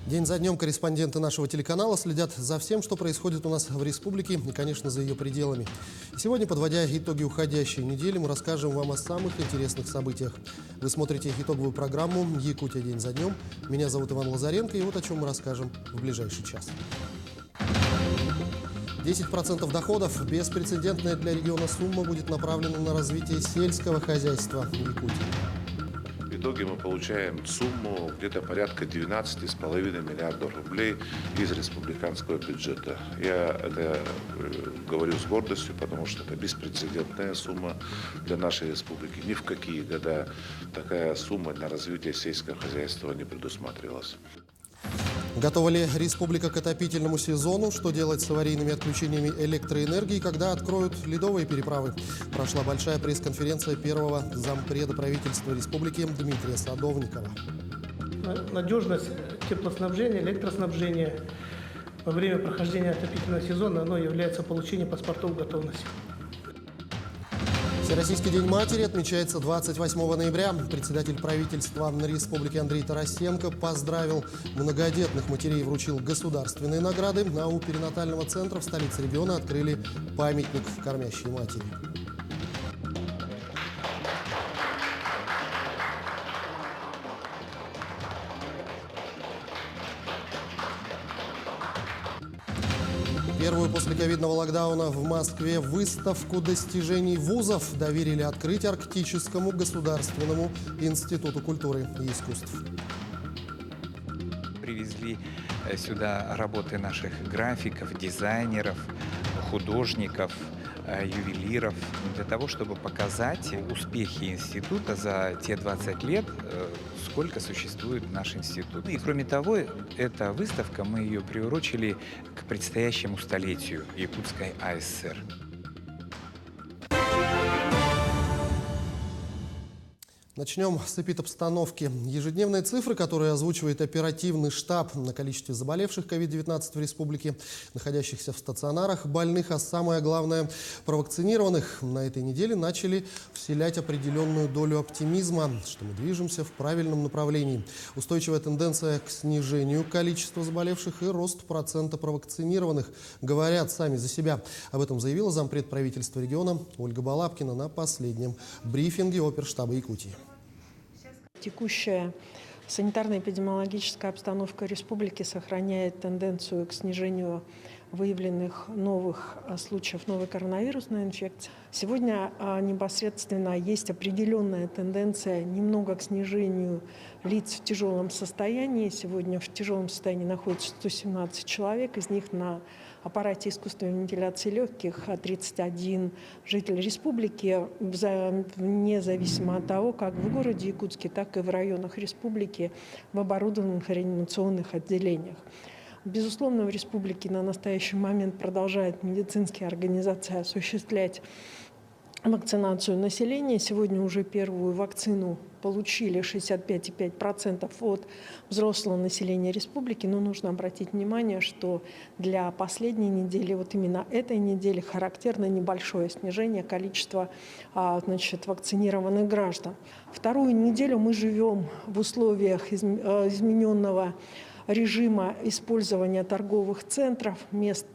День за днем корреспонденты нашего телеканала следят за всем, что происходит у нас в республике и, конечно, за ее пределами. И сегодня, подводя итоги уходящей недели, мы расскажем вам о самых интересных событиях. Вы смотрите итоговую программу «Якутия. День за днем». Меня зовут Иван Лазаренко, и вот о чем мы расскажем в ближайший час. 10% доходов, беспрецедентная для региона сумма, будет направлена на развитие сельского хозяйства в Якутии. В итоге мы получаем сумму где-то порядка 12,5 миллиардов рублей из республиканского бюджета. Я это говорю с гордостью, потому что это беспрецедентная сумма для нашей республики. Ни в какие года такая сумма на развитие сельского хозяйства не предусматривалась. Готова ли республика к отопительному сезону? Что делать с аварийными отключениями электроэнергии, когда откроют ледовые переправы? Прошла большая пресс-конференция первого зампреда правительства республики Дмитрия Садовникова. Надежность теплоснабжения, электроснабжения во время прохождения отопительного сезона оно является получением паспортов готовности. Всероссийский день матери отмечается 28 ноября. Председатель правительства республики Андрей Тарасенко поздравил многодетных матерей и вручил государственные награды. А у перинатального центра в столице региона открыли памятник кормящей матери. Первую после ковидного локдауна в Москве выставку достижений вузов доверили открыть Арктическому государственному институту культуры и искусств. Привезли сюда работы наших графиков, дизайнеров, художников, ювелиров для того, чтобы показать успехи института за те 20 лет, сколько существует наш институт. И кроме того, эта выставка, мы ее приурочили к предстоящему столетию Якутской АСР. Начнем с эпидобстановки. Ежедневные цифры, которые озвучивает оперативный штаб на количестве заболевших COVID-19 в республике, находящихся в стационарах, больных, а самое главное, провакцинированных, на этой неделе начали вселять определенную долю оптимизма, что мы движемся в правильном направлении. Устойчивая тенденция к снижению количества заболевших и рост процента провакцинированных говорят сами за себя. Об этом заявила зампред правительства региона Ольга Балабкина на последнем брифинге оперштаба Якутии. Текущая санитарно-эпидемиологическая обстановка республики сохраняет тенденцию к снижению выявленных новых случаев новой коронавирусной инфекции. Сегодня непосредственно есть определенная тенденция немного к снижению лиц в тяжелом состоянии. Сегодня в тяжелом состоянии находится 117 человек, из них на аппарате искусственной вентиляции легких 31 житель республики, независимо от того, как в городе Якутске, так и в районах республики в оборудованных реанимационных отделениях. Безусловно, в республике на настоящий момент продолжает медицинские организации осуществлять вакцинацию населения. Сегодня уже первую вакцину получили 65,5% от взрослого населения республики. Но нужно обратить внимание, что для последней недели, вот именно этой недели, характерно небольшое снижение количества вакцинированных граждан. Вторую неделю мы живем в условиях измененного режима использования торговых центров, мест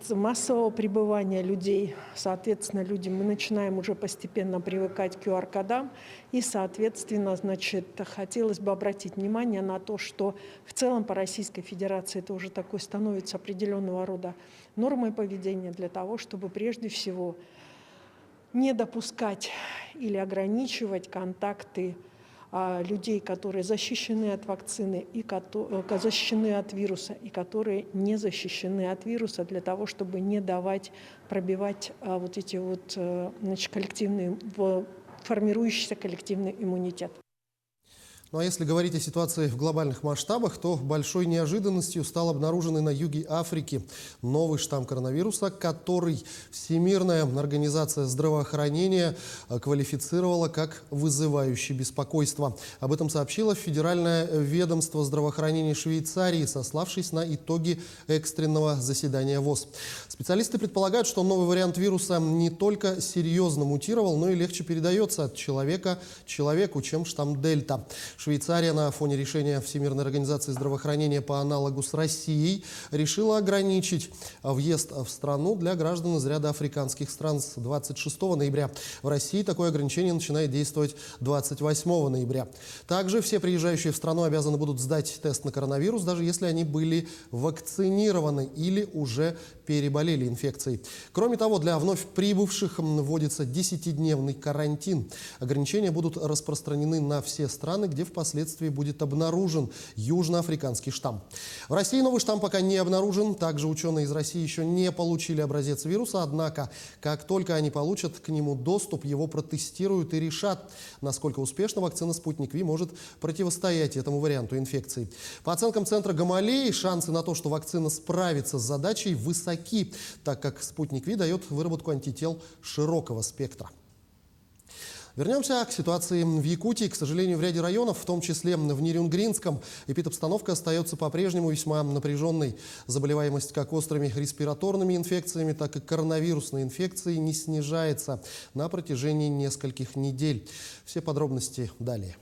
массового пребывания людей. Соответственно, мы начинаем уже постепенно привыкать к QR-кодам. И, соответственно, хотелось бы обратить внимание на то, что в целом по Российской Федерации это уже такой становится определенного рода нормой поведения для того, чтобы прежде всего не допускать или ограничивать контакты людей, которые защищены от вакцины, и защищены от вируса, и которые не защищены от вируса, для того, чтобы не давать пробивать формирующийся коллективный иммунитет. Ну а если говорить о ситуации в глобальных масштабах, то большой неожиданностью стал обнаруженный на юге Африки новый штамм коронавируса, который Всемирная организация здравоохранения квалифицировала как вызывающий беспокойство. Об этом сообщило Федеральное ведомство здравоохранения Швейцарии, сославшись на итоги экстренного заседания ВОЗ. Специалисты предполагают, что новый вариант вируса не только серьезно мутировал, но и легче передается от человека к человеку, чем штамм Дельта. Швейцария на фоне решения Всемирной организации здравоохранения по аналогу с Россией решила ограничить въезд в страну для граждан из ряда африканских стран с 26 ноября. В России такое ограничение начинает действовать 28 ноября. Также все приезжающие в страну обязаны будут сдать тест на коронавирус, даже если они были вакцинированы или уже переболели инфекцией. Кроме того, для вновь прибывших вводится 10-дневный карантин. Ограничения будут распространены на все страны, где впоследствии будет обнаружен южноафриканский штамм. В России новый штамм пока не обнаружен. Также ученые из России еще не получили образец вируса. Однако, как только они получат к нему доступ, его протестируют и решат, насколько успешно вакцина «Спутник Ви» может противостоять этому варианту инфекции. По оценкам Центра Гамалеи, шансы на то, что вакцина справится с задачей, высоки, так как «Спутник Ви» дает выработку антител широкого спектра. Вернемся к ситуации в Якутии. К сожалению, в ряде районов, в том числе в Нерюнгринском, эпидобстановка остается по-прежнему весьма напряженной. Заболеваемость как острыми респираторными инфекциями, так и коронавирусной инфекцией не снижается на протяжении нескольких недель. Все подробности далее.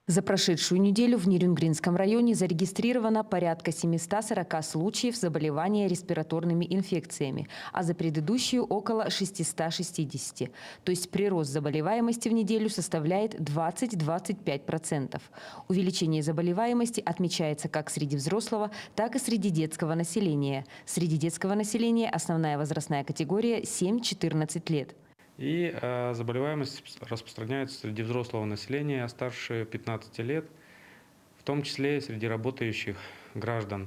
За прошедшую неделю в Нерюнгринском районе зарегистрировано порядка 740 случаев заболевания респираторными инфекциями, а за предыдущую около 660. То есть прирост заболеваемости в неделю составляет 20-25%. Увеличение заболеваемости отмечается как среди взрослого, так и среди детского населения. Среди детского населения основная возрастная категория 7-14 лет. И заболеваемость распространяется среди взрослого населения старше 15 лет, в том числе среди работающих граждан.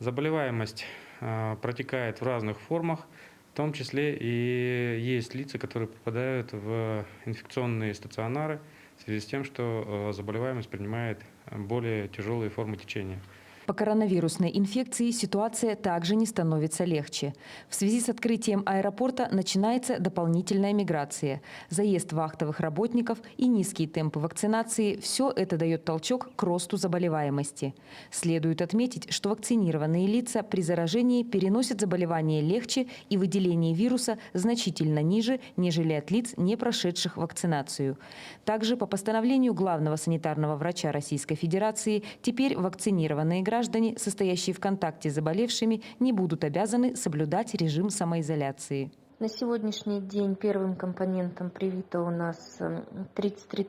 Заболеваемость протекает в разных формах, в том числе и есть лица, которые попадают в инфекционные стационары в связи с тем, что заболеваемость принимает более тяжелые формы течения. По коронавирусной инфекции ситуация также не становится легче. В связи с открытием аэропорта начинается дополнительная миграция. Заезд вахтовых работников и низкие темпы вакцинации – все это дает толчок к росту заболеваемости. Следует отметить, что вакцинированные лица при заражении переносят заболевание легче и выделение вируса значительно ниже, нежели от лиц, не прошедших вакцинацию. Также по постановлению главного санитарного врача Российской Федерации теперь вакцинированные граждане, состоящие в контакте с заболевшими, не будут обязаны соблюдать режим самоизоляции. На сегодняшний день первым компонентом привито у нас 33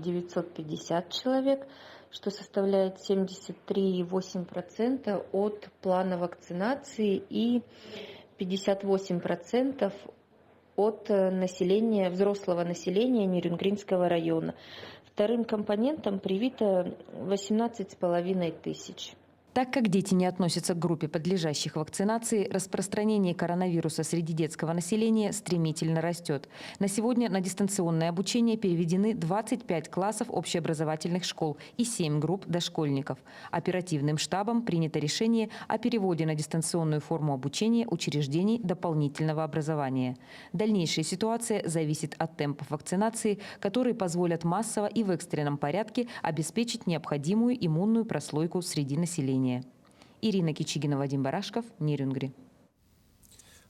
950 человек, что составляет 73,8% от плана вакцинации и 58% от населения, взрослого населения Нерюнгринского района. Вторым компонентом привито 18,5 тысяч. Так как дети не относятся к группе подлежащих вакцинации, распространение коронавируса среди детского населения стремительно растет. На сегодня на дистанционное обучение переведены 25 классов общеобразовательных школ и 7 групп дошкольников. Оперативным штабом принято решение о переводе на дистанционную форму обучения учреждений дополнительного образования. Дальнейшая ситуация зависит от темпов вакцинации, которые позволят массово и в экстренном порядке обеспечить необходимую иммунную прослойку среди населения. Ирина Кичигина, Вадим Барашков, Нерюнгри.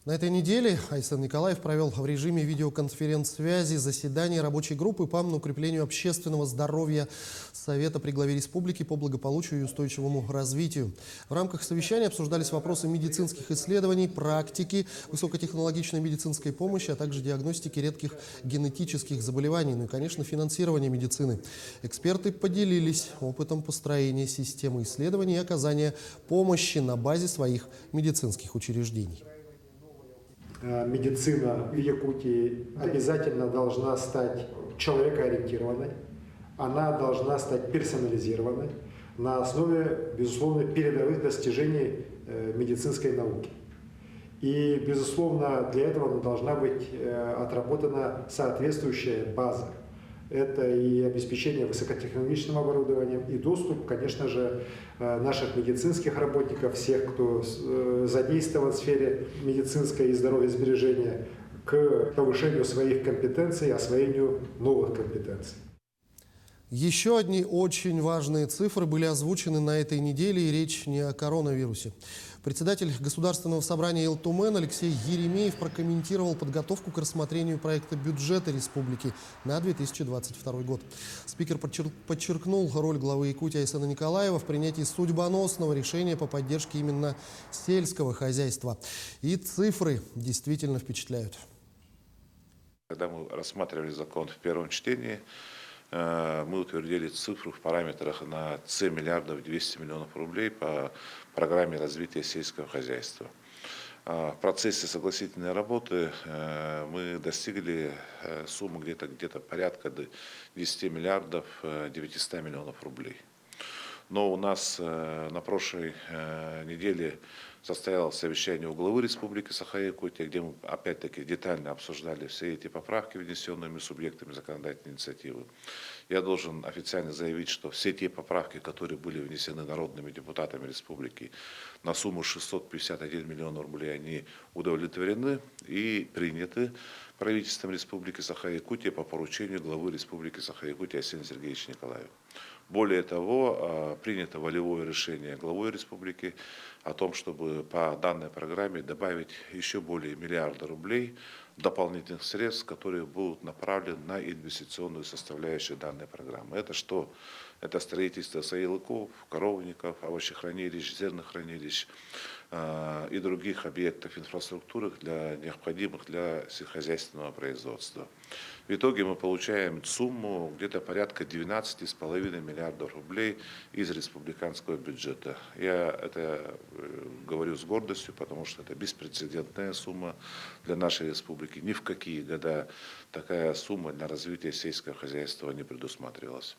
На этой неделе Айсен Николаев провел в режиме видеоконференц-связи заседание рабочей группы по укреплению общественного здоровья Совета при главе республики по благополучию и устойчивому развитию. В рамках совещания обсуждались вопросы медицинских исследований, практики, высокотехнологичной медицинской помощи, а также диагностики редких генетических заболеваний, ну и, конечно, финансирования медицины. Эксперты поделились опытом построения системы исследований и оказания помощи на базе своих медицинских учреждений. Медицина в Якутии обязательно должна стать человекоориентированной, она должна стать персонализированной на основе, безусловно, передовых достижений медицинской науки. И, безусловно, для этого должна быть отработана соответствующая база. Это и обеспечение высокотехнологичным оборудованием, и доступ, конечно же, наших медицинских работников, всех, кто задействован в сфере медицинской и здоровьесбережения, к повышению своих компетенций, освоению новых компетенций. Еще одни очень важные цифры были озвучены на этой неделе, и речь не о коронавирусе. Председатель Государственного собрания Илтумен Алексей Еремеев прокомментировал подготовку к рассмотрению проекта бюджета республики на 2022 год. Спикер подчеркнул роль главы Якутии Айсена Николаева в принятии судьбоносного решения по поддержке именно сельского хозяйства. И цифры действительно впечатляют. Когда мы рассматривали закон в первом чтении, мы утвердили цифру в параметрах на 7 миллиардов 200 миллионов рублей по программе развития сельского хозяйства. В процессе согласительной работы мы достигли суммы где-то порядка 10 миллиардов 900 миллионов рублей. Но у нас на прошлой неделе состоялось совещание у главы Республики Саха-Якутия, где мы опять-таки детально обсуждали все эти поправки, внесенными субъектами законодательной инициативы. Я должен официально заявить, что все те поправки, которые были внесены народными депутатами республики на сумму 651 миллион рублей, они удовлетворены и приняты правительством Республики Саха-Якутия по поручению главы Республики Саха-Якутия Айсена Сергеевича Николаева. Более того, принято волевое решение главой республики о том, чтобы по данной программе добавить еще более миллиарда рублей дополнительных средств, которые будут направлены на инвестиционную составляющую данной программы. Это что? Это строительство соилыков, коровников, овощехранилищ, зернохранилищ и других объектов инфраструктуры, необходимых для сельскохозяйственного производства. В итоге мы получаем сумму где-то порядка 12,5 миллиардов рублей из республиканского бюджета. Я это говорю с гордостью, потому что это беспрецедентная сумма для нашей республики. Ни в какие года такая сумма на развитие сельского хозяйства не предусматривалась.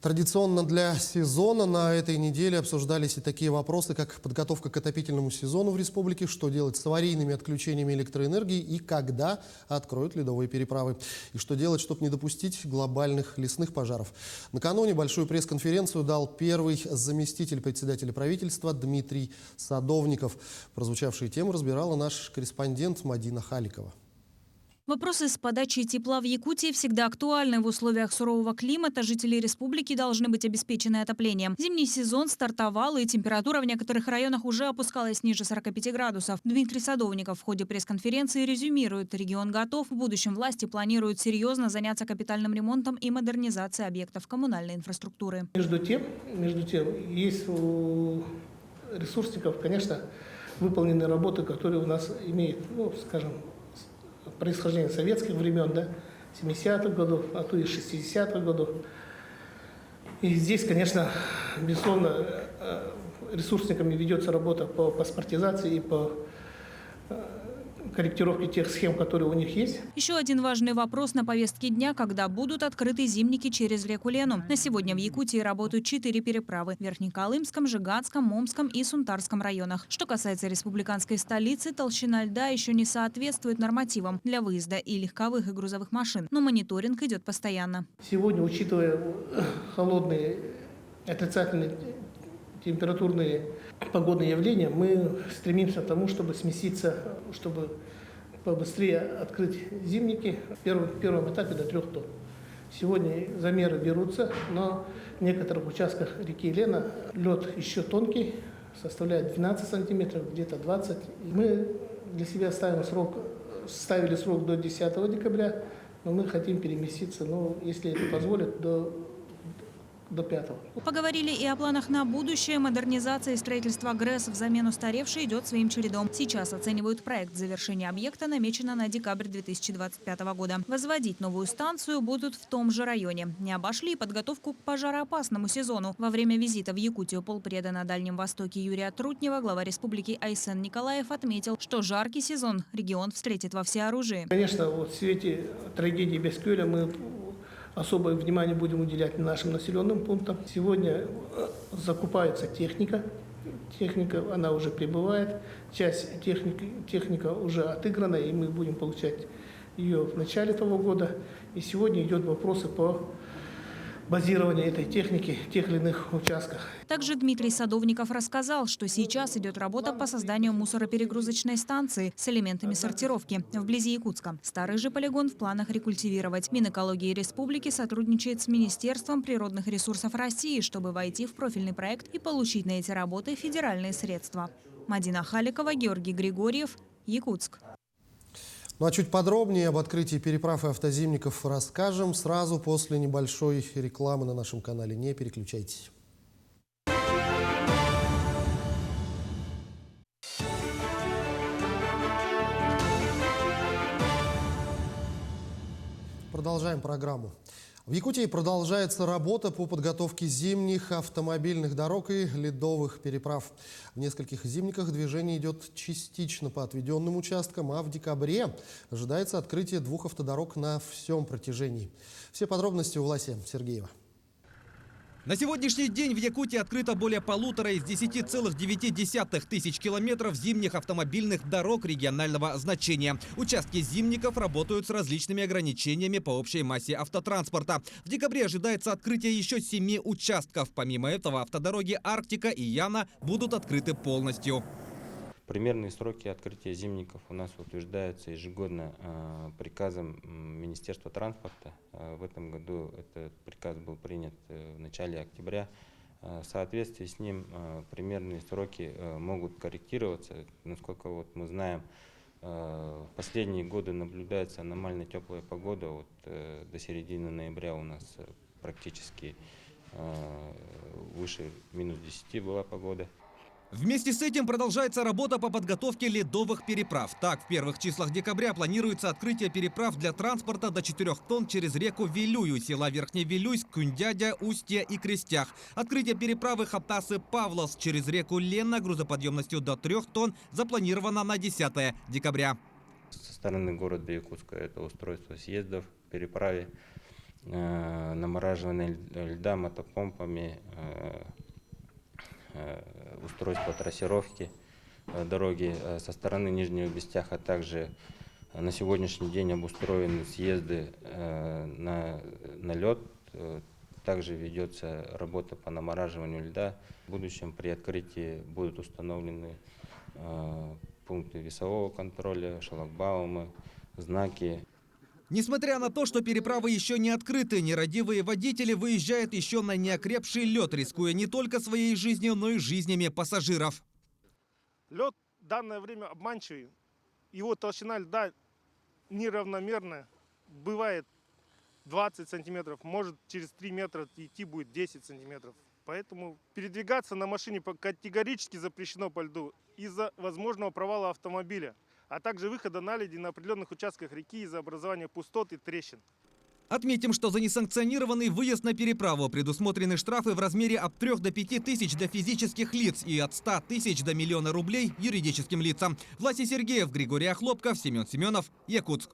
Традиционно для сезона на этой неделе обсуждались и такие вопросы, как подготовка к отопительному сезону в республике, что делать с аварийными отключениями электроэнергии и когда откроют ледовые переправы. И что делать, чтобы не допустить глобальных лесных пожаров. Накануне большую пресс-конференцию дал первый заместитель председателя правительства Дмитрий Садовников. Прозвучавшие темы разбирала наш корреспондент Мадина Халикова. Вопросы с подачей тепла в Якутии всегда актуальны. В условиях сурового климата жители республики должны быть обеспечены отоплением. Зимний сезон стартовал, и температура в некоторых районах уже опускалась ниже 45 градусов. Дмитрий Садовников в ходе пресс-конференции резюмирует: регион готов. В будущем власти планируют серьезно заняться капитальным ремонтом и модернизацией объектов коммунальной инфраструктуры. Между тем, есть у ресурсников, конечно, выполнены работы, которые у нас имеют, скажем, происхождение советских времен, 70-х годов, а то и 60-х годов. И здесь, конечно, безусловно, ресурсниками ведется работа по паспортизации и по корректировке тех схем, которые у них есть. Еще один важный вопрос на повестке дня: когда будут открыты зимники через реку Лену. На сегодня в Якутии работают 4 переправы – в Верхнеколымском, Жигатском, Момском и Сунтарском районах. Что касается республиканской столицы, толщина льда еще не соответствует нормативам для выезда и легковых, и грузовых машин. Но мониторинг идет постоянно. Сегодня, учитывая холодные, отрицательные температурные погодные явления, мы стремимся к тому, чтобы сместиться, чтобы побыстрее открыть зимники в первом этапе до 3 тонн. Сегодня замеры берутся, но в некоторых участках реки Лена лед еще тонкий, составляет 12 сантиметров, где-то 20. И мы для себя ставили срок до 10 декабря, но мы хотим переместиться, если это позволит, до 5. Поговорили и о планах на будущее. Модернизация и строительство ГРЭС в замену устаревшей идет своим чередом. Сейчас оценивают проект. Завершение объекта намечено на декабрь 2025 года. Возводить новую станцию будут в том же районе. Не обошли подготовку к пожароопасному сезону. Во время визита в Якутию полпреда на Дальнем Востоке Юрия Трутнева глава республики Айсен Николаев отметил, что жаркий сезон регион встретит во всеоружии. Конечно, в свете трагедии Бескюля мы особое внимание будем уделять нашим населенным пунктам. Сегодня закупается техника. Техника, она уже прибывает. Часть техника уже отыграна, и мы будем получать ее в начале этого года. И сегодня идет вопросы по базирования этой техники в тех или иных участках. Также Дмитрий Садовников рассказал, что сейчас идет работа по созданию мусороперегрузочной станции с элементами сортировки вблизи Якутска. Старый же полигон в планах рекультивировать. Минэкологии республики сотрудничает с Министерством природных ресурсов России, чтобы войти в профильный проект и получить на эти работы федеральные средства. Мадина Халикова, Георгий Григорьев, Якутск. Ну а чуть подробнее об открытии переправ и автозимников расскажем сразу после небольшой рекламы на нашем канале. Не переключайтесь. Продолжаем программу. В Якутии продолжается работа по подготовке зимних автомобильных дорог и ледовых переправ. В нескольких зимниках движение идет частично по отведенным участкам, а в декабре ожидается открытие 2 автодорог на всем протяжении. Все подробности у Власия Сергеева. На сегодняшний день в Якутии открыто более 1,5 из 10,9 тысяч километров зимних автомобильных дорог регионального значения. Участки зимников работают с различными ограничениями по общей массе автотранспорта. В декабре ожидается открытие еще 7 участков. Помимо этого, автодороги Арктика и Яна будут открыты полностью. Примерные сроки открытия зимников у нас утверждаются ежегодно приказом Министерства транспорта. В этом году этот приказ был принят в начале октября. В соответствии с ним примерные сроки могут корректироваться. Насколько мы знаем, в последние годы наблюдается аномально теплая погода. До середины ноября у нас практически выше минус 10 была погода. Вместе с этим продолжается работа по подготовке ледовых переправ. Так, в первых числах декабря планируется открытие переправ для транспорта до 4 тонн через реку Вилюю, села Верхний Вилюйск, Кундядя, Устье и Крестях. Открытие переправы Хатасы-Павловск через реку Лена грузоподъемностью до 3 тонн запланировано на 10 декабря. Со стороны города Якутска это устройство съездов, переправе, намораживание льда мотопомпами, устройство трассировки дороги со стороны Нижнего Бестяха. Также на сегодняшний день обустроены съезды на лед. Также ведется работа по намораживанию льда. В будущем при открытии будут установлены пункты весового контроля, шлагбаумы, знаки. Несмотря на то, что переправы еще не открыты, нерадивые водители выезжают еще на неокрепший лед, рискуя не только своей жизнью, но и жизнями пассажиров. Лед в данное время обманчивый. Его толщина льда неравномерная. Бывает 20 сантиметров, может через 3 метра идти будет 10 сантиметров. Поэтому передвигаться на машине категорически запрещено по льду из-за возможного провала автомобиля, а также выхода наледи на определенных участках реки из-за образования пустот и трещин. Отметим, что за несанкционированный выезд на переправу предусмотрены штрафы в размере от 3 до 5 тысяч для физических лиц и от 100 тысяч до 1 000 000 рублей юридическим лицам. Власий Сергеев, Григорий Охлопков, Семен Семенов, Якутск.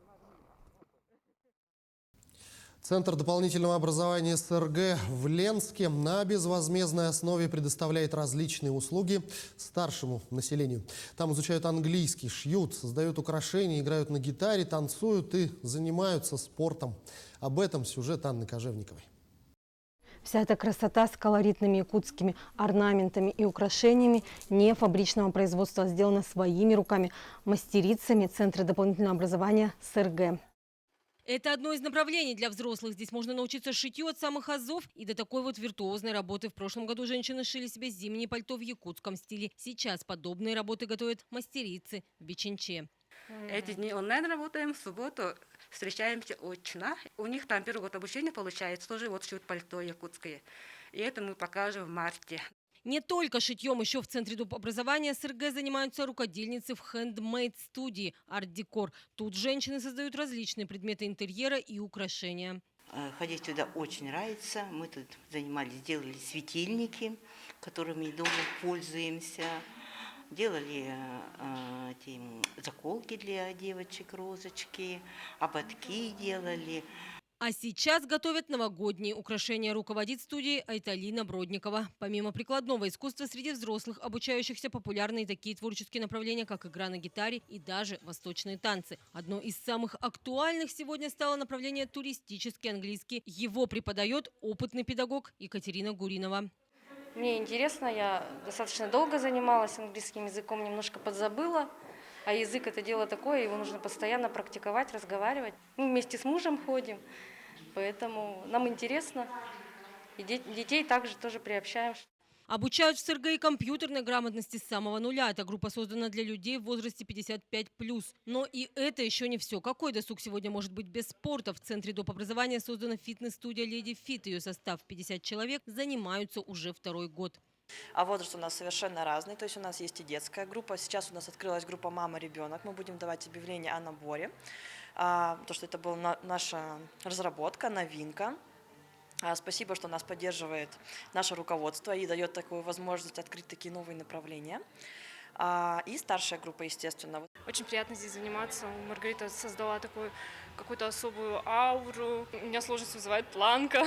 Центр дополнительного образования СРГ в Ленске на безвозмездной основе предоставляет различные услуги старшему населению. Там изучают английский, шьют, создают украшения, играют на гитаре, танцуют и занимаются спортом. Об этом сюжет Анны Кожевниковой. Вся эта красота с колоритными якутскими орнаментами и украшениями не фабричного производства, сделана своими руками мастерицами Центра дополнительного образования СРГ. Это одно из направлений для взрослых. Здесь можно научиться шитью от самых азов и до такой вот виртуозной работы. В прошлом году женщины шили себе зимнее пальто в якутском стиле. Сейчас подобные работы готовят мастерицы в Бичинче. Эти дни онлайн работаем, в субботу встречаемся очно. У них там первый год обучения получается, тоже вот шьют пальто якутское. И это мы покажем в марте. Не только шитьем, еще в Центре доп. Образования СРГ занимаются рукодельницы в хендмейд-студии «Арт-декор». Тут женщины создают различные предметы интерьера и украшения. Ходить сюда очень нравится. Мы тут занимались, делали светильники, которыми дома пользуемся. Делали заколки для девочек, розочки, ободки делали. А сейчас готовят новогодние украшения. Руководит студией Айталина Бродникова. Помимо прикладного искусства, среди взрослых обучающихся популярны и такие творческие направления, как игра на гитаре и даже восточные танцы. Одно из самых актуальных сегодня стало направление туристический английский. Его преподает опытный педагог Екатерина Гуринова. Мне интересно, я достаточно долго занималась английским языком, немножко подзабыла. А язык – это дело такое, его нужно постоянно практиковать, разговаривать. Мы вместе с мужем ходим, поэтому нам интересно. И детей также тоже приобщаем. Обучают в СРГ и компьютерной грамотности с самого нуля. Эта группа создана для людей в возрасте 55+. Но и это еще не все. Какой досуг сегодня может быть без спорта? В Центре доп. Образования создана фитнес-студия «Леди Фит». Ее состав 50 человек, занимаются уже второй год. А возраст у нас совершенно разный, то есть у нас есть и детская группа. Сейчас у нас открылась группа «Мама-ребенок». Мы будем давать объявление о наборе, потому что это была наша разработка, новинка. Спасибо, что нас поддерживает наше руководство и дает такую возможность открыть такие новые направления. И старшая группа, естественно. Очень приятно здесь заниматься. Маргарита создала такую какую-то особую ауру. У меня сложность вызывает планка.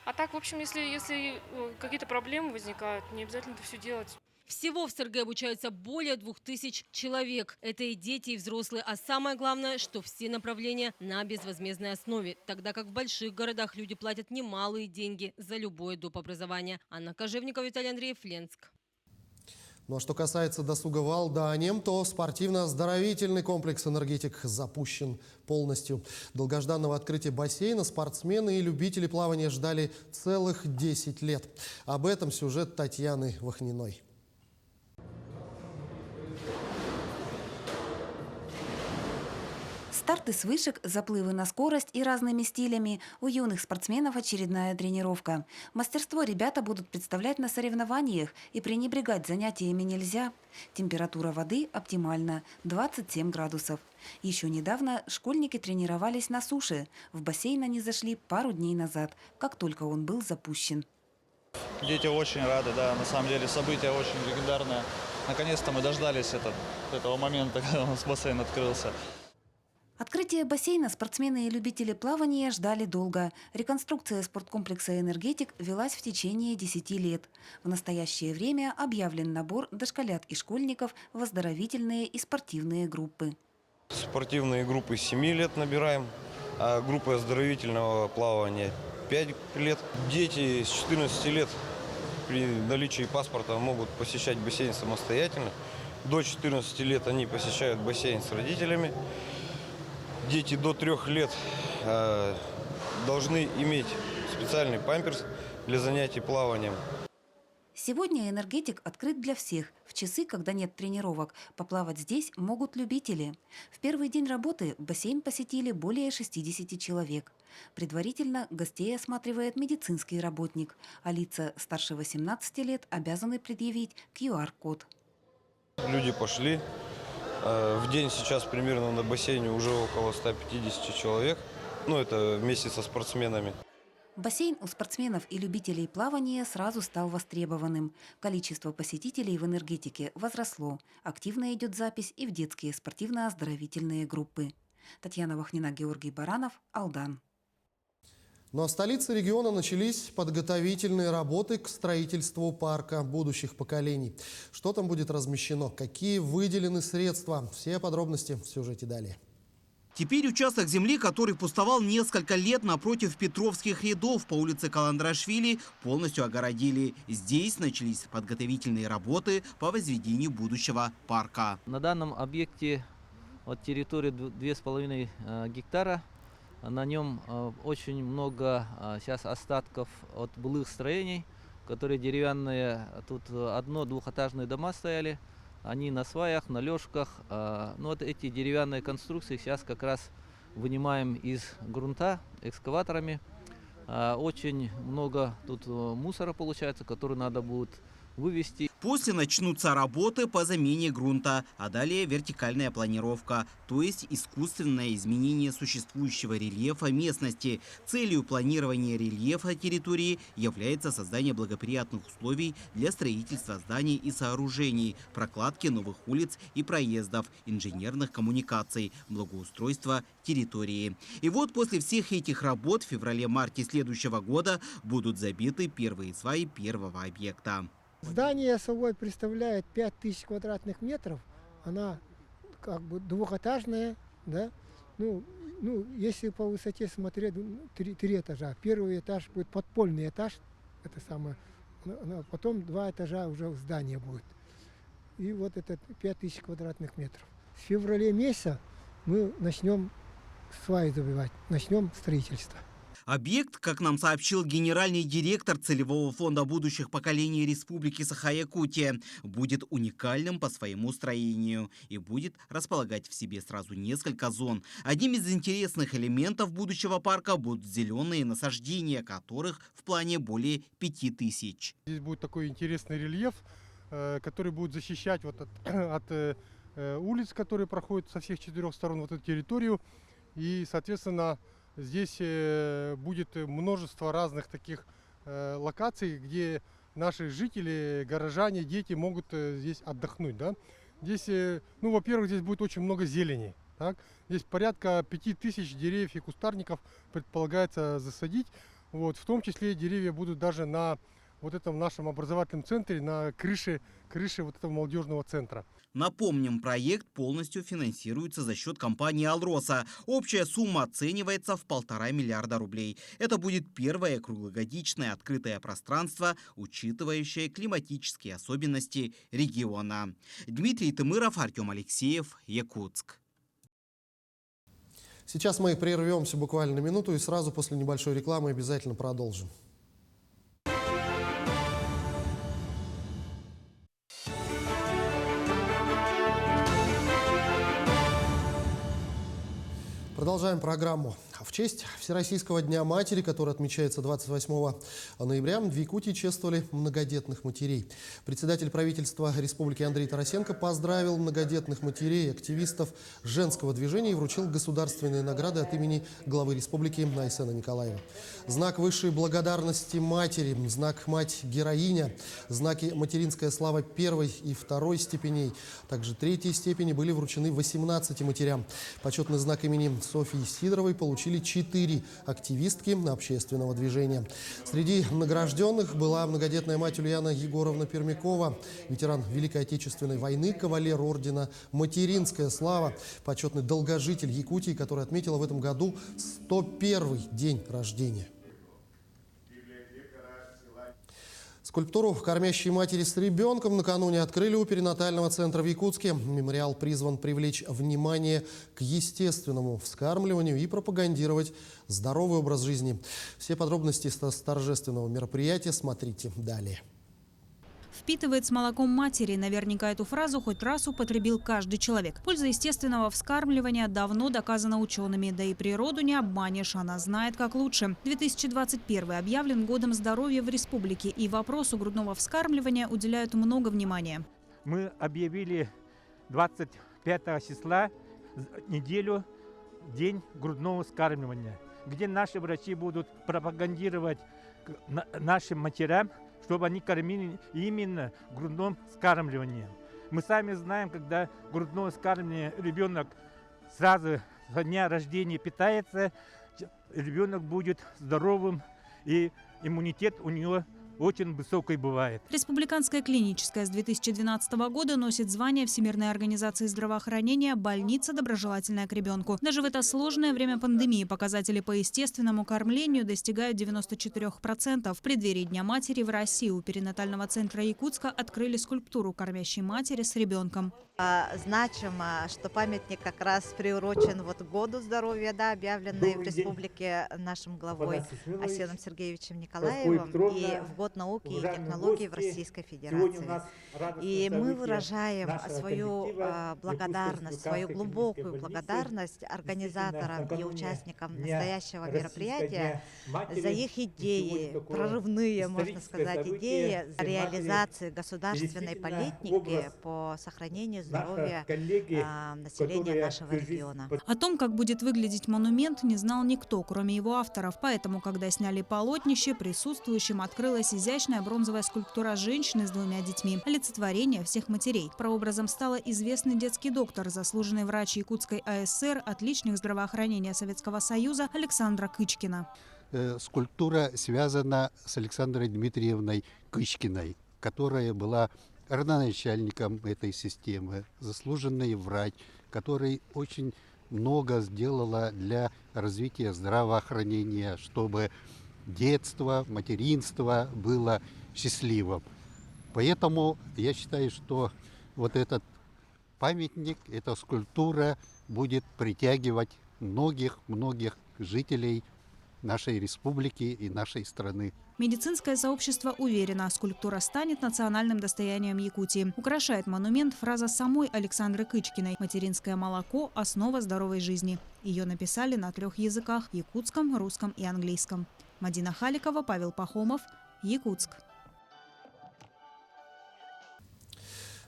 А так, в общем, если какие-то проблемы возникают, не обязательно это все делать. Всего в СРГ обучаются более 2000 человек. Это и дети, и взрослые. А самое главное, что все направления на безвозмездной основе. Тогда как в больших городах люди платят немалые деньги за любое доп. Образование. Анна Кожевникова, Виталий Андреев, Ленск. Ну а что касается досуга в Алдане, то спортивно-оздоровительный комплекс «Энергетик» запущен полностью. Долгожданного открытия бассейна спортсмены и любители плавания ждали целых 10 лет. Об этом сюжет Татьяны Вахниной. Старты с вышек, заплывы на скорость и разными стилями. У юных спортсменов очередная тренировка. Мастерство ребята будут представлять на соревнованиях, и пренебрегать занятиями нельзя. Температура воды оптимальна – 27 градусов. Еще недавно школьники тренировались на суше. В бассейн они зашли пару дней назад, как только он был запущен. Дети очень рады, да, на самом деле событие очень легендарное. Наконец-то мы дождались этого момента, когда у нас бассейн открылся. Открытие бассейна спортсмены и любители плавания ждали долго. Реконструкция спорткомплекса «Энергетик» велась в течение 10 лет. В настоящее время объявлен набор дошколят и школьников в оздоровительные и спортивные группы. Спортивные группы 7 лет набираем, а группы оздоровительного плавания 5 лет. Дети с 14 лет при наличии паспорта могут посещать бассейн самостоятельно. До 14 лет они посещают бассейн с родителями. Дети до 3 лет должны иметь специальный памперс для занятий плаванием. Сегодня «Энергетик» открыт для всех. В часы, когда нет тренировок, поплавать здесь могут любители. В первый день работы бассейн посетили более 60 человек. Предварительно гостей осматривает медицинский работник, а лица старше 18 лет обязаны предъявить QR-код. Люди пошли. В день сейчас примерно на бассейне уже около 150 человек. Ну, это вместе со спортсменами. Бассейн у спортсменов и любителей плавания сразу стал востребованным. Количество посетителей в «Энергетике» возросло. Активно идет запись и в детские спортивно-оздоровительные группы. Татьяна Вахнина, Георгий Баранов, Алдан. Ну а в столице региона начались подготовительные работы к строительству парка будущих поколений. Что там будет размещено, какие выделены средства, все подробности в сюжете далее. Теперь участок земли, который пустовал несколько лет напротив Петровских рядов по улице Каландрашвили, полностью огородили. Здесь начались подготовительные работы по возведению будущего парка. На данном объекте от территории 2,5 гектара. На нем очень много сейчас остатков от былых строений, которые деревянные. Тут одно-двухэтажные дома стояли. Они на сваях, на лёжках. Ну, вот эти деревянные конструкции сейчас как раз вынимаем из грунта экскаваторами. Очень много тут мусора получается, который надо будет вывести. После начнутся работы по замене грунта, а далее вертикальная планировка, то есть искусственное изменение существующего рельефа местности. Целью планирования рельефа территории является создание благоприятных условий для строительства зданий и сооружений, прокладки новых улиц и проездов, инженерных коммуникаций, благоустройства территории. И вот после всех этих работ в феврале-марте следующего года будут забиты первые сваи первого объекта. Здание собой представляет 5000 квадратных метров. Она как бы двухэтажная, да. Ну, если по высоте смотреть, три этажа. Первый этаж будет подпольный этаж, это самое. Потом 2 этажа уже в здании будет. И вот это 5000 квадратных метров. С февраля месяца мы начнем сваи забивать, начнем строительство. Объект, как нам сообщил генеральный директор Целевого фонда будущих поколений Республики Саха-Якутия, будет уникальным по своему строению и будет располагать в себе сразу несколько зон. Одним из интересных элементов будущего парка будут зеленые насаждения, которых в плане более 5000. Здесь будет такой интересный рельеф, который будет защищать вот от улиц, которые проходят со всех 4 сторон вот эту территорию. И, соответственно, здесь будет множество разных таких локаций, где наши жители, горожане, дети могут здесь отдохнуть. Да? Здесь, ну, во-первых, здесь будет очень много зелени. Так? Здесь порядка 5000 деревьев и кустарников предполагается засадить. Вот, в том числе деревья будут даже на вот этом нашем образовательном центре, на крыше вот этого молодежного центра. Напомним, проект полностью финансируется за счет компании «Алроса». Общая сумма оценивается в 1,5 миллиарда рублей. Это будет первое круглогодичное открытое пространство, учитывающее климатические особенности региона. Дмитрий Тымыров, Артем Алексеев, Якутск. Сейчас мы прервемся буквально на минуту и сразу после небольшой рекламы обязательно продолжим. Продолжаем программу. В честь Всероссийского дня матери, который отмечается 28 ноября, в Якутии чествовали многодетных матерей. Председатель правительства республики Андрей Тарасенко поздравил многодетных матерей и активистов женского движения и вручил государственные награды от имени главы республики Айсена Николаева. Знак высшей благодарности матери, знак мать-героиня, знаки материнская слава 1 и 2 степеней, также 3 степени были вручены 18 матерям. Почетный знак имени Софьи Сидоровой получили 4 активистки общественного движения. Среди награжденных была многодетная мать Ульяна Егоровна Пермякова, ветеран Великой Отечественной войны, кавалер ордена «Материнская слава», почетный долгожитель Якутии, который отметила в этом году 101-й день рождения. Скульптуру «Кормящей матери с ребенком» накануне открыли у перинатального центра в Якутске. Мемориал призван привлечь внимание к естественному вскармливанию и пропагандировать здоровый образ жизни. Все подробности с торжественного мероприятия смотрите далее. Впитывает с молоком матери. Наверняка эту фразу хоть раз употребил каждый человек. Польза естественного вскармливания давно доказана учеными. Да и природу не обманешь, она знает как лучше. 2021 объявлен годом здоровья в республике. И вопросу грудного вскармливания уделяют много внимания. Мы объявили 25 числа неделю день грудного вскармливания, где наши врачи будут пропагандировать нашим матерям, чтобы они кормили именно грудным вскармливанием. Мы сами знаем, когда грудное вскармливание ребенок сразу со дня рождения питается, ребенок будет здоровым, и иммунитет у него очень высокой бывает. Республиканская клиническая с 2012 года носит звание Всемирной организации здравоохранения «Больница, доброжелательная к ребенку». Даже в это сложное время пандемии показатели по естественному кормлению достигают 94%. В преддверии Дня матери в России у перинатального центра Якутска открыли скульптуру «Кормящей матери с ребенком». Значимо, что памятник как раз приурочен вот году здоровья, да, объявленный в республике нашим главой Айсеном Сергеевичем Николаевым. И в год науки и технологий в Российской Федерации. И мы выражаем свою благодарность, свою глубокую благодарность организаторам и участникам настоящего мероприятия за их идеи, прорывные, можно сказать, идеи реализации государственной политики по сохранению здоровья населения нашего региона. О том, как будет выглядеть монумент, не знал никто, кроме его авторов. Поэтому, когда сняли полотнище, присутствующим открылась изящная бронзовая скульптура женщины с 2 детьми, олицетворение всех матерей. Прообразом стала известный детский доктор, заслуженный врач Якутской АСР, отличник здравоохранения Советского Союза Александра Кычкина. Скульптура связана с Александрой Дмитриевной Кычкиной, которая была родоначальником этой системы, заслуженный врач, который очень много сделала для развития здравоохранения, чтобы детство, материнство было счастливым. Поэтому я считаю, что вот этот памятник, эта скульптура будет притягивать многих жителей нашей республики и нашей страны. Медицинское сообщество уверено, скульптура станет национальным достоянием Якутии. Украшает монумент фраза самой Александры Кычкиной «Материнское молоко – основа здоровой жизни». Ее написали на 3 языках – якутском, русском и английском. Мадина Халикова, Павел Пахомов, Якутск.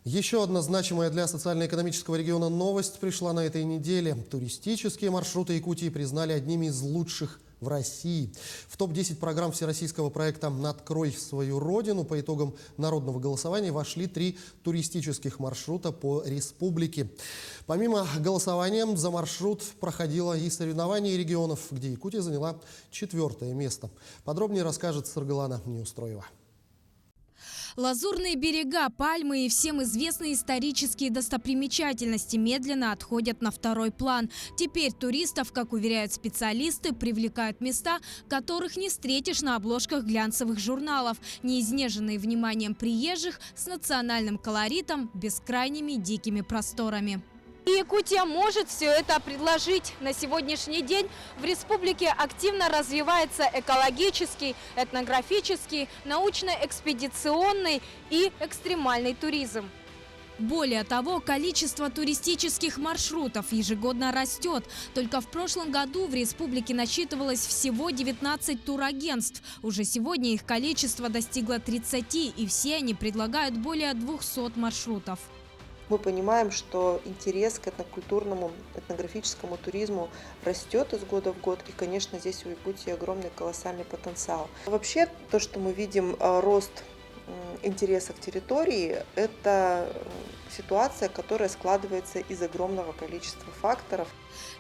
Еще одна значимая для социально-экономического региона новость пришла на этой неделе. Туристические маршруты Якутии признали одними из лучших в России. В топ-10 программ всероссийского проекта «Открой свою родину» по итогам народного голосования вошли 3 туристических маршрута по республике. Помимо голосования за маршрут проходило и соревнование регионов, где Якутия заняла 4-е место. Подробнее расскажет Саргалана Неустроева. Лазурные берега, пальмы и всем известные исторические достопримечательности медленно отходят на второй план. Теперь туристов, как уверяют специалисты, привлекают места, которых не встретишь на обложках глянцевых журналов, не изнеженные вниманием приезжих, с национальным колоритом, бескрайними дикими просторами. И Якутия может все это предложить. На сегодняшний день в республике активно развивается экологический, этнографический, научно-экспедиционный и экстремальный туризм. Более того, количество туристических маршрутов ежегодно растет. Только в прошлом году в республике насчитывалось всего 19 турагентств. Уже сегодня их количество достигло 30, и все они предлагают более 200 маршрутов. Мы понимаем, что интерес к этнокультурному, этнографическому туризму растет из года в год, и, конечно, здесь у Якутии огромный колоссальный потенциал. Вообще, то, что мы видим рост интереса к территории, это ситуация, которая складывается из огромного количества факторов.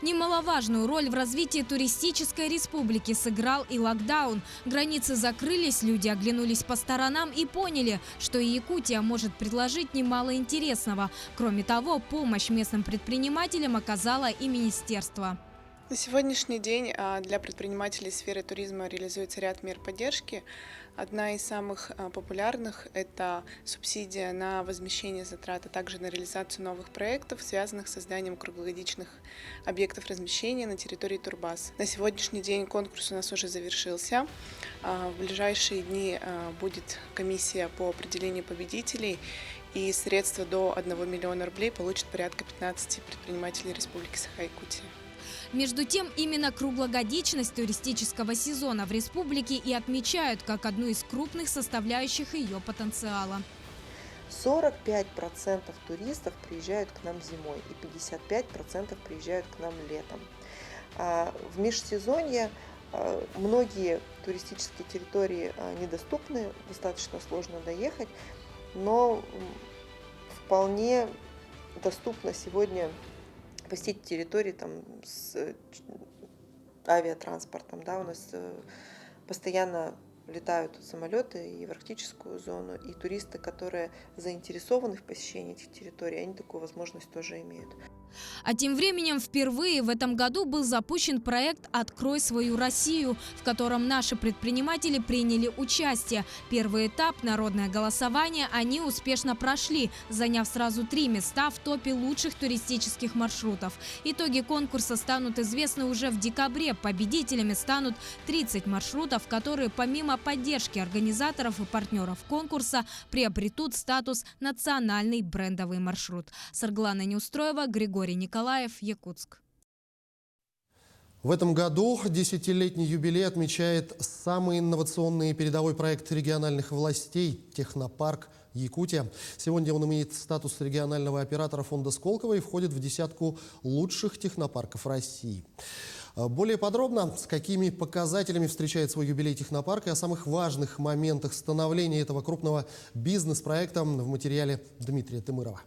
Немаловажную роль в развитии туристической республики сыграл и локдаун. Границы закрылись, люди оглянулись по сторонам и поняли, что и Якутия может предложить немало интересного. Кроме того, помощь местным предпринимателям оказало и министерство. На сегодняшний день для предпринимателей сферы туризма реализуется ряд мер поддержки. Одна из самых популярных – это субсидия на возмещение затрат, а также на реализацию новых проектов, связанных с созданием круглогодичных объектов размещения на территории турбаз. На сегодняшний день конкурс у нас уже завершился. В ближайшие дни будет комиссия по определению победителей, и средства до 1 миллиона рублей получат порядка 15 предпринимателей Республики Саха-Якутия. Между тем, именно круглогодичность туристического сезона в республике и отмечают как одну из крупных составляющих ее потенциала. 45% туристов приезжают к нам зимой и 55% приезжают к нам летом. В межсезонье многие туристические территории недоступны, достаточно сложно доехать, но вполне доступно сегодня посетить территории с авиатранспортом. Да, у нас постоянно летают самолеты и в арктическую зону, и туристы, которые заинтересованы в посещении этих территорий, они такую возможность тоже имеют. А тем временем впервые в этом году был запущен проект «Открой свою Россию», в котором наши предприниматели приняли участие. Первый этап – народное голосование – они успешно прошли, заняв сразу 3 места в топе лучших туристических маршрутов. Итоги конкурса станут известны уже в декабре. Победителями станут 30 маршрутов, которые помимо поддержки организаторов и партнеров конкурса приобретут статус «Национальный брендовый маршрут». Сарглана Неустроева, Григорий Николаев, Якутск. В этом году 10-летний юбилей отмечает самый инновационный передовой проект региональных властей «Технопарк Якутия». Сегодня он имеет статус регионального оператора фонда Сколково и входит в десятку лучших технопарков России. Более подробно, с какими показателями встречает свой юбилей технопарк и о самых важных моментах становления этого крупного бизнес-проекта в материале Дмитрия Тымырова.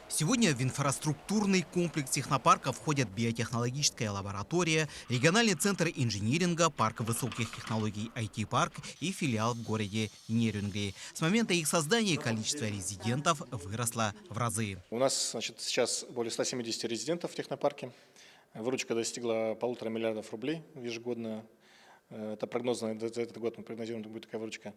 Сегодня в инфраструктурный комплекс технопарка входят биотехнологическая лаборатория, региональный центр инжиниринга, парк высоких технологий IT-парк и филиал в городе Нерюнгри. С момента их создания количество резидентов выросло в разы. У нас, значит, сейчас более 170 резидентов в технопарке. Выручка достигла 1,5 миллиарда рублей ежегодно. Это прогнозно, за этот год мы прогнозируем, что будет такая выручка.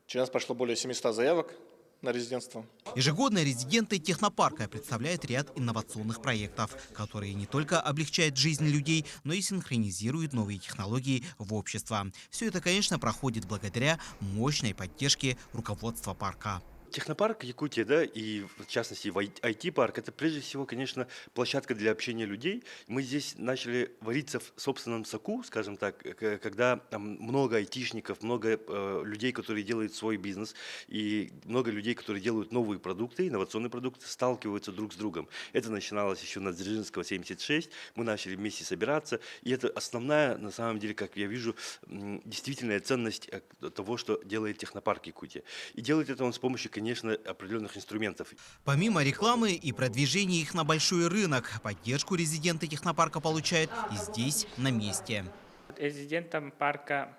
Через нас прошло более 700 заявок на резидентство. Ежегодно резиденты технопарка представляют ряд инновационных проектов, которые не только облегчают жизнь людей, но и синхронизируют новые технологии в общество. Все это, конечно, проходит благодаря мощной поддержке руководства парка. Технопарк Якутия, да, и в частности IT-парк, это прежде всего, конечно, площадка для общения людей. Мы здесь начали вариться в собственном соку, скажем так, когда много айтишников, много людей, которые делают свой бизнес, и много людей, которые делают новые продукты, инновационные продукты, сталкиваются друг с другом. Это начиналось еще на Дзержинского 76, мы начали вместе собираться, и это основная, на самом деле, как я вижу, действительная ценность того, что делает технопарк Якутия. И делает это он с помощью, конечно, определенных инструментов. Помимо рекламы и продвижения их на большой рынок, поддержку резиденты технопарка получают и здесь, на месте. Резидентам парка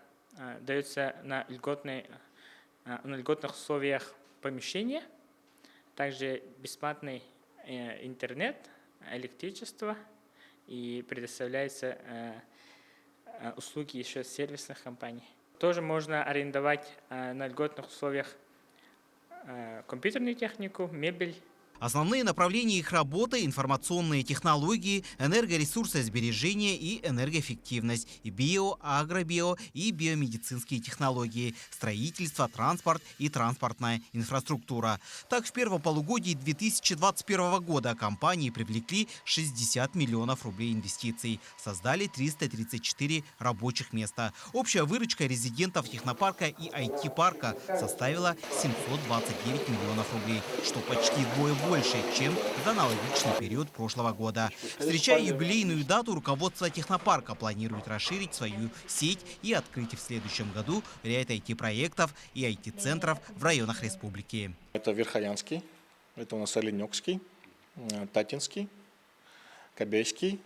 дается на льготных условиях помещения, также бесплатный интернет, электричество и предоставляются услуги еще сервисных компаний. Тоже можно арендовать на льготных условиях компьютерную технику, мебель. Основные направления их работы – информационные технологии, энергоресурсосбережение и энергоэффективность, и био, агробио и биомедицинские технологии, строительство, транспорт и транспортная инфраструктура. Так, в первом полугодии 2021 года компании привлекли 60 миллионов рублей инвестиций, создали 334 рабочих места. Общая выручка резидентов технопарка и IT-парка составила 729 миллионов рублей, что почти вдвое больше, чем за аналогичный период прошлого года. Встречая юбилейную дату, руководство технопарка планирует расширить свою сеть и открыть в следующем году ряд IT-проектов и IT-центров в районах республики. Это Верхоянский, это у нас Оленёкский, Татинский, Кобейский,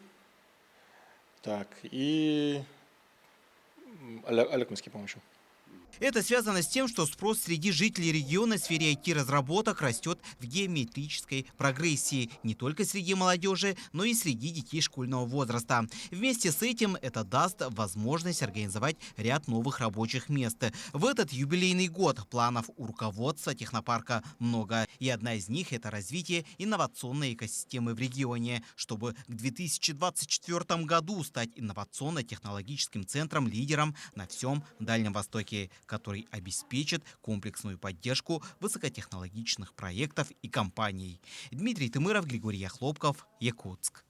так, и Алекминский, по-моему, еще. Это связано с тем, что спрос среди жителей региона в сфере IT-разработок растет в геометрической прогрессии не только среди молодежи, но и среди детей школьного возраста. Вместе с этим это даст возможность организовать ряд новых рабочих мест. В этот юбилейный год планов у руководства технопарка много. И одна из них – это развитие инновационной экосистемы в регионе, чтобы к 2024 году стать инновационно-технологическим центром-лидером на всем Дальнем Востоке, который обеспечит комплексную поддержку высокотехнологичных проектов и компаний. Дмитрий Тымыров, Григорий Яхлопков, Якутск.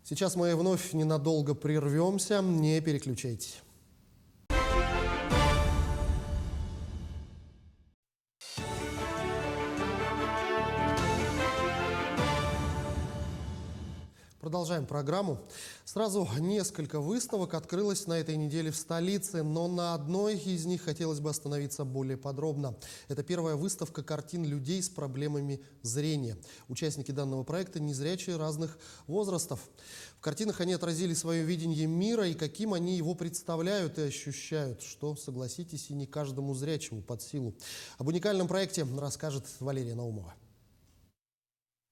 Сейчас мы вновь ненадолго прервемся, не переключайтесь. Продолжаем программу. Сразу несколько выставок открылось на этой неделе в столице, но на одной из них хотелось бы остановиться более подробно. Это первая выставка картин людей с проблемами зрения. Участники данного проекта незрячие разных возрастов. В картинах они отразили свое видение мира и каким они его представляют и ощущают, что, согласитесь, и не каждому зрячему под силу. Об уникальном проекте расскажет Валерия Наумова.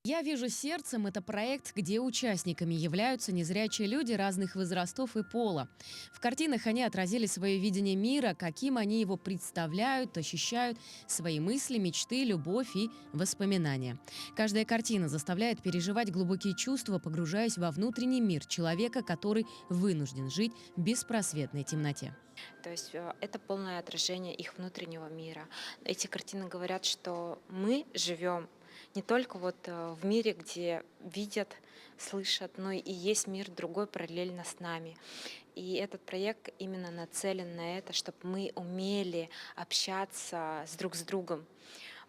«Я вижу сердцем» — это проект, где участниками являются незрячие люди разных возрастов и пола. В картинах они отразили свое видение мира, каким они его представляют, ощущают, свои мысли, мечты, любовь и воспоминания. Каждая картина заставляет переживать глубокие чувства, погружаясь во внутренний мир человека, который вынужден жить в беспросветной темноте. То есть это полное отражение их внутреннего мира. Эти картины говорят, что мы живем не только вот в мире, где видят, слышат, но и есть мир другой параллельно с нами. И этот проект именно нацелен на это, чтобы мы умели общаться друг с другом.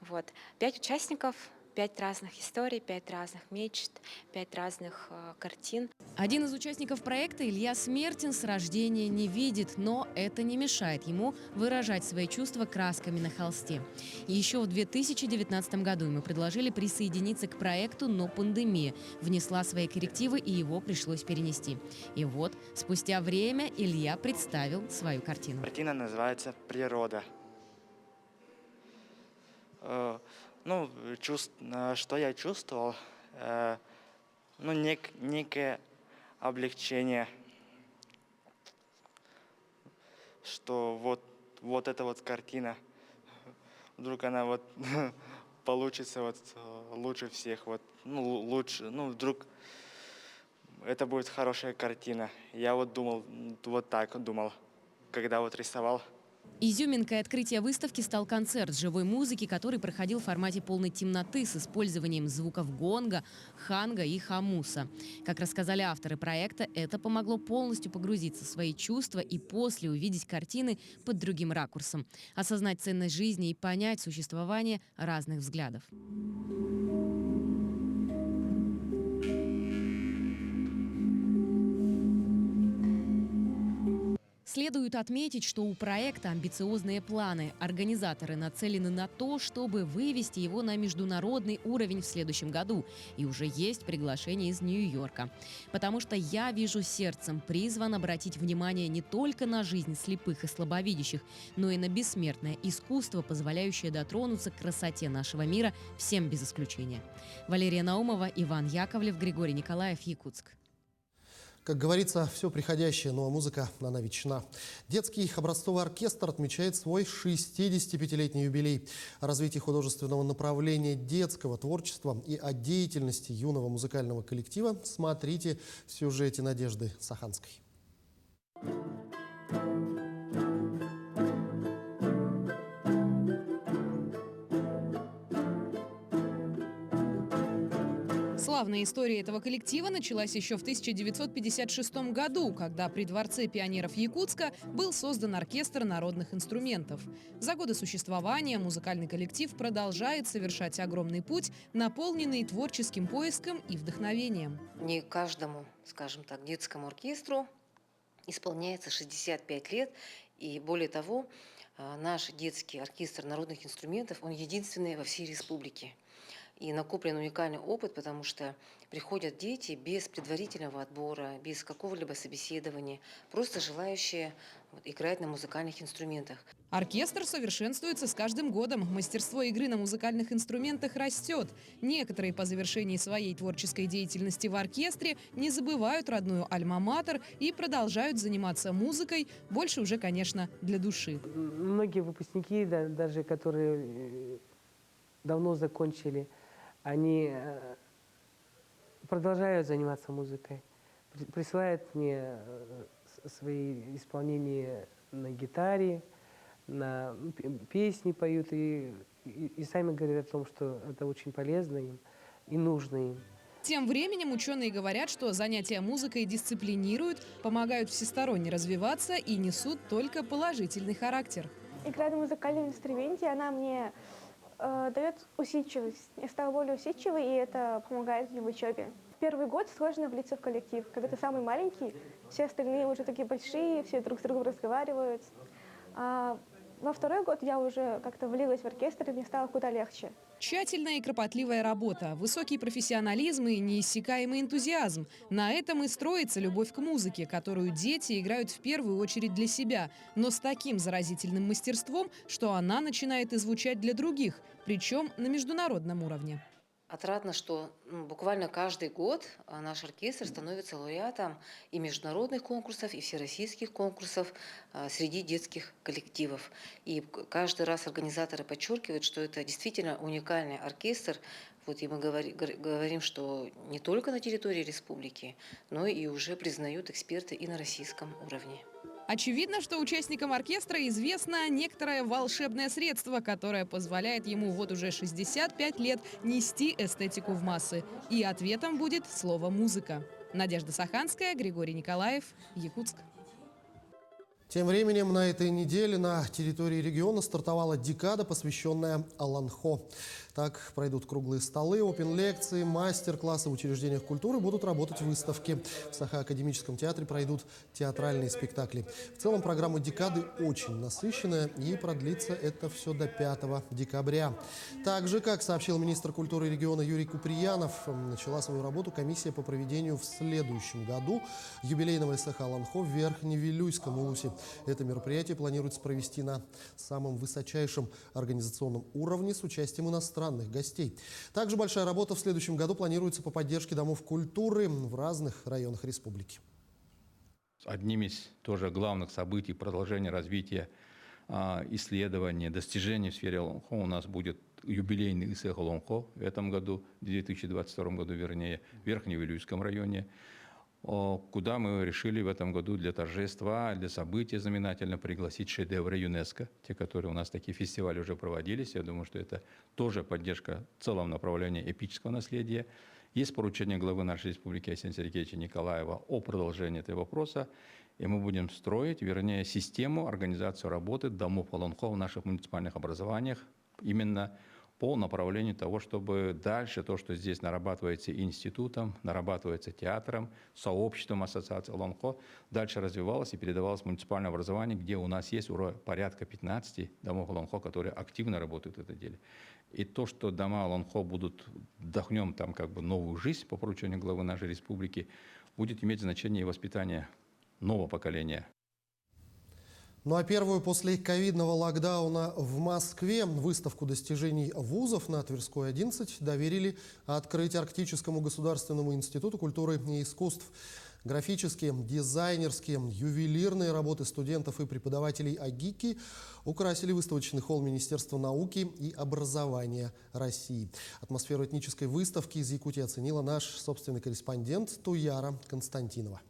Вот. 5 участников, 5 разных историй, 5 разных мечт, 5 разных картин. Один из участников проекта, Илья Смертин, с рождения не видит, но это не мешает ему выражать свои чувства красками на холсте. Еще в 2019 году ему предложили присоединиться к проекту, но пандемия внесла свои коррективы, и его пришлось перенести. И вот, спустя время Илья представил свою картину. Картина называется «Природа». Что я чувствовал? Некое облегчение, что вот эта вот картина, вдруг она получится лучше всех, вдруг это будет хорошая картина. Я думал, когда рисовал. Изюминкой открытия выставки стал концерт живой музыки, который проходил в формате полной темноты с использованием звуков гонга, ханга и хамуса. Как рассказали авторы проекта, это помогло полностью погрузиться в свои чувства и после увидеть картины под другим ракурсом, осознать ценность жизни и понять существование разных взглядов. Следует отметить, что у проекта амбициозные планы. Организаторы нацелены на то, чтобы вывести его на международный уровень в следующем году. И уже есть приглашение из Нью-Йорка. Потому что «Я вижу сердцем» призван обратить внимание не только на жизнь слепых и слабовидящих, но и на бессмертное искусство, позволяющее дотронуться к красоте нашего мира всем без исключения. Валерия Наумова, Иван Яковлев, Григорий Николаев, Якутск. Как говорится, все приходящее, но музыка, она вечна. Детский образцовый оркестр отмечает свой 65-летний юбилей. О развитии художественного направления детского творчества и о деятельности юного музыкального коллектива смотрите в сюжете Надежды Саханской. Славная история этого коллектива началась еще в 1956 году, когда при Дворце пионеров Якутска был создан оркестр народных инструментов. За годы существования музыкальный коллектив продолжает совершать огромный путь, наполненный творческим поиском и вдохновением. Не каждому, скажем так, детскому оркестру исполняется 65 лет. И более того, наш детский оркестр народных инструментов, он единственный во всей республике. И накоплен уникальный опыт, потому что приходят дети без предварительного отбора, без какого-либо собеседования, просто желающие играть на музыкальных инструментах. Оркестр совершенствуется с каждым годом. Мастерство игры на музыкальных инструментах растет. Некоторые по завершении своей творческой деятельности в оркестре не забывают родную альма-матер и продолжают заниматься музыкой, больше уже, конечно, для души. Многие выпускники, даже которые давно закончили, они продолжают заниматься музыкой, присылают мне свои исполнения на гитаре, песни поют и сами говорят о том, что это очень полезно им и нужно им. Тем временем ученые говорят, что занятия музыкой дисциплинируют, помогают всесторонне развиваться и несут только положительный характер. Игра на музыкальном инструменте, она мне дает усидчивость. Я стала более усидчивой, и это помогает мне в учебе. В первый год сложно влиться в коллектив. Когда ты самый маленький, все остальные уже такие большие, все друг с другом разговаривают. А во второй год я уже как-то влилась в оркестр, и мне стало куда легче. Тщательная и кропотливая работа, высокий профессионализм и неиссякаемый энтузиазм. На этом и строится любовь к музыке, которую дети играют в первую очередь для себя, но с таким заразительным мастерством, что она начинает и звучать для других, причем на международном уровне. Отрадно, что буквально каждый год наш оркестр становится лауреатом и международных конкурсов, и всероссийских конкурсов среди детских коллективов. И каждый раз организаторы подчеркивают, что это действительно уникальный оркестр. Вот и мы говорим, что не только на территории республики, но и уже признают эксперты и на российском уровне. Очевидно, что участникам оркестра известно некоторое волшебное средство, которое позволяет ему вот уже 65 лет нести эстетику в массы. И ответом будет слово «музыка». Надежда Саханская, Григорий Николаев, Якутск. Тем временем на этой неделе на территории региона стартовала декада, посвященная Аланхо. Так пройдут круглые столы, опен-лекции, мастер-классы в учреждениях культуры, будут работать выставки. В Саха-академическом театре пройдут театральные спектакли. В целом программа декады очень насыщенная и продлится это все до 5 декабря. Также, как сообщил министр культуры региона Юрий Куприянов, начала свою работу комиссия по проведению в следующем году юбилейного Саха Аланхо в Верхневилюйском улусе. Это мероприятие планируется провести на самом высочайшем организационном уровне с участием иностранных гостей. Также большая работа в следующем году планируется по поддержке домов культуры в разных районах республики. Одним из тоже главных событий продолжения развития исследований, достижений в сфере Аланхо у нас будет юбилейный Исэх Аланхо в этом году, в 2022 году, вернее, в Верхневилюйском районе, куда мы решили в этом году для торжества, для события знаменательно пригласить шедевры ЮНЕСКО, те, которые у нас такие фестивали уже проводились. Я думаю, что это тоже поддержка в целом направления эпического наследия. Есть поручение главы нашей республики Арсения Сергеевича Николаева о продолжении этого вопроса, и мы будем строить, вернее, систему, организацию работы домов Аланхо в наших муниципальных образованиях, именно по направлению того, чтобы дальше то, что здесь нарабатывается институтом, нарабатывается театром, сообществом ассоциации Аланхо, дальше развивалось и передавалось в муниципальное образование, где у нас есть уже порядка 15 домов Аланхо, которые активно работают в этом деле. И то, что дома Аланхо будут, вдохнем там как бы новую жизнь по поручению главы нашей республики, будет иметь значение и воспитание нового поколения. Ну а первую после ковидного локдауна в Москве выставку достижений вузов на Тверской 11 доверили открыть Арктическому государственному институту культуры и искусств. Графические, дизайнерские, ювелирные работы студентов и преподавателей АГИКи украсили выставочный холл Министерства науки и образования России. Атмосферу этнической выставки из Якутии оценила наш собственный корреспондент Туяра Константинова.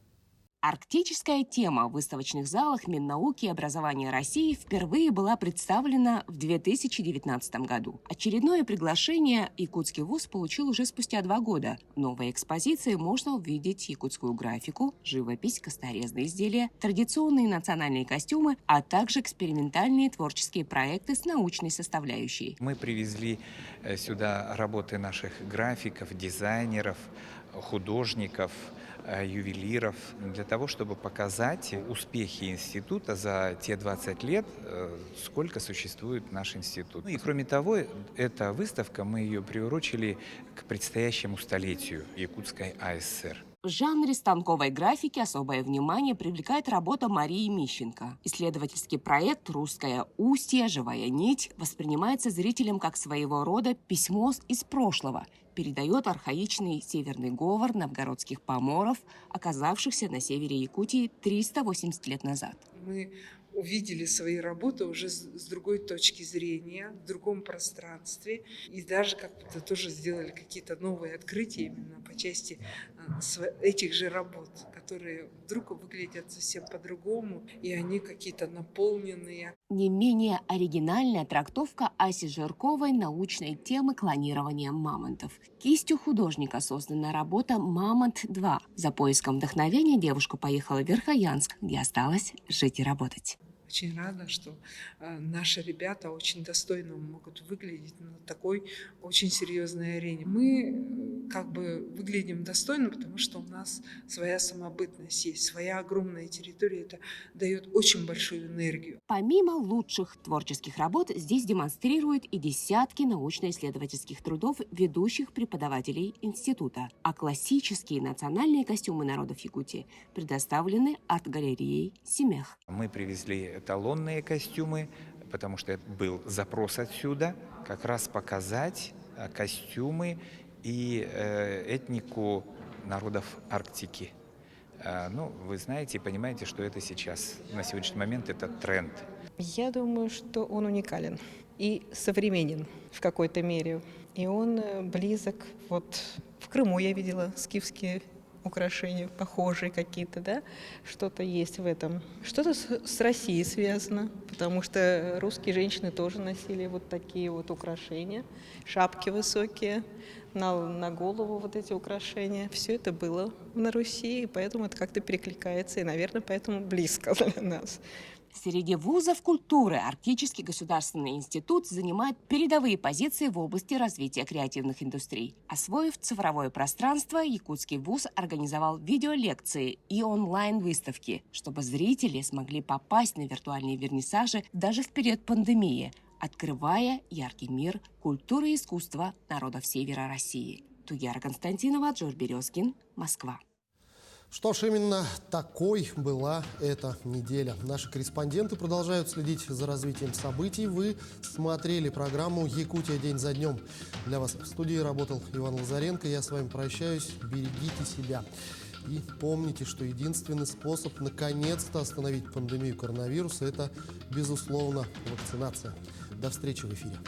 Арктическая тема в выставочных залах Миннауки и образования России впервые была представлена в 2019 году. Очередное приглашение якутский вуз получил уже спустя 2 года. В новой экспозиции можно увидеть якутскую графику, живопись, косторезные изделия, традиционные национальные костюмы, а также экспериментальные творческие проекты с научной составляющей. Мы привезли сюда работы наших графиков, дизайнеров, художников, ювелиров, для того, чтобы показать успехи института за те 20 лет, сколько существует наш институт. И кроме того, эта выставка, мы ее приурочили к предстоящему столетию Якутской АСР. В жанре станковой графики особое внимание привлекает работа Марии Мищенко. Исследовательский проект «Русское устье. Живая нить» воспринимается зрителем как своего рода письмо из прошлого, передает архаичный северный говор новгородских поморов, оказавшихся на севере Якутии 380 лет назад. Мы увидели свои работы уже с другой точки зрения, в другом пространстве. И даже как-то тоже сделали какие-то новые открытия именно по части этих же работ, которые вдруг выглядят совсем по-другому, и они какие-то наполненные. Не менее оригинальная трактовка Аси Жирковой научной темы клонирования мамонтов. Кистью художника создана работа «Мамонт-2». За поиском вдохновения девушка поехала в Верхоянск, где осталась жить и работать. Очень рада, что наши ребята очень достойно могут выглядеть на такой очень серьезной арене. Мы как бы выглядим достойно, потому что у нас своя самобытность есть, своя огромная территория. Это дает очень большую энергию. Помимо лучших творческих работ, здесь демонстрируют и десятки научно-исследовательских трудов ведущих преподавателей института. А классические национальные костюмы народов Якутии предоставлены арт-галереей «Семех». Мы привезли эталонные костюмы, потому что был запрос отсюда, как раз показать костюмы и этнику народов Арктики. Ну, вы знаете и понимаете, что это сейчас, на сегодняшний момент, это тренд. Я думаю, что он уникален и современен в какой-то мере. И он близок. Вот в Крыму я видела скифские украшения, похожие какие-то, да? Что-то есть в этом. Что-то с Россией связано, потому что русские женщины тоже носили вот такие вот украшения, шапки высокие, на голову вот эти украшения. Все это было на Руси, и поэтому это как-то перекликается, и, наверное, поэтому близко для нас. Среди вузов культуры Арктический государственный институт занимает передовые позиции в области развития креативных индустрий. Освоив цифровое пространство, якутский вуз организовал видеолекции и онлайн-выставки, чтобы зрители смогли попасть на виртуальные вернисажи даже в период пандемии, открывая яркий мир культуры и искусства народов Севера России. Туяра Константинова, Джордж Березкин, Москва. Что ж, именно такой была эта неделя. Наши корреспонденты продолжают следить за развитием событий. Вы смотрели программу «Якутия. День за днем». Для вас в студии работал Иван Лазаренко. Я с вами прощаюсь. Берегите себя. И помните, что единственный способ наконец-то остановить пандемию коронавируса – это, безусловно, вакцинация. До встречи в эфире.